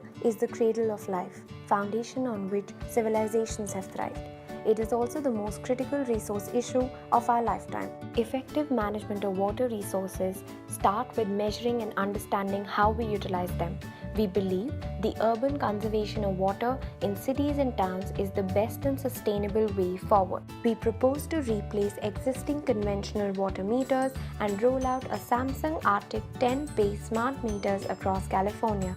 Water is the cradle of life, foundation on which civilizations have thrived. It is also the most critical resource issue of our lifetime. Effective management of water resources start with measuring and understanding how we utilize them. We believe the urban conservation of water in cities and towns is the best and sustainable way forward. We propose to replace existing conventional water meters and roll out a Samsung ARTIK 10-based smart meters across California.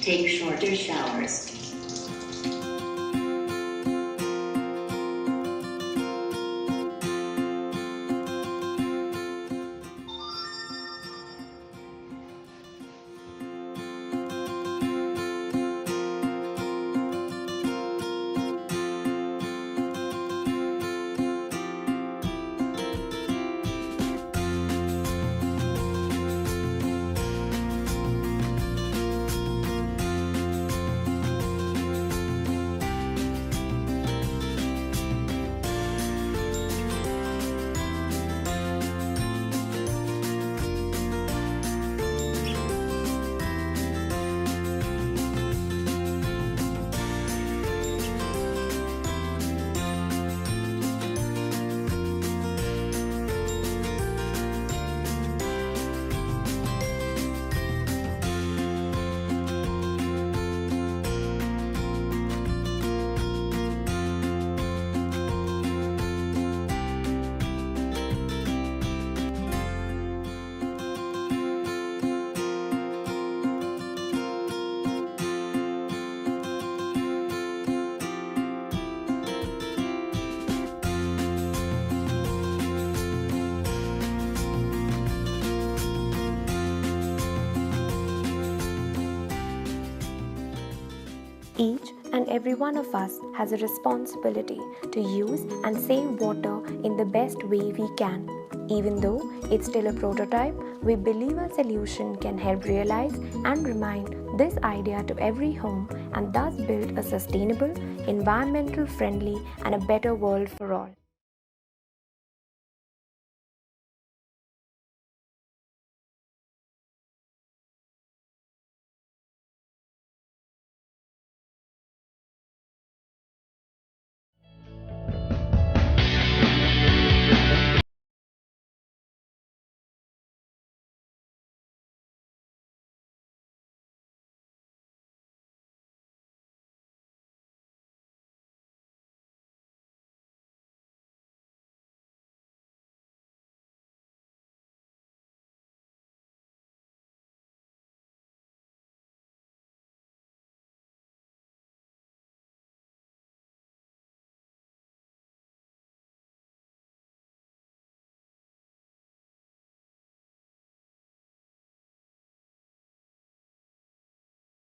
Take shorter showers. Each and every one of us has a responsibility to use and save water in the best way we can. Even though it's still a prototype, we believe a solution can help realize and remind this idea to every home and thus build a sustainable, environmental friendly and a better world for all.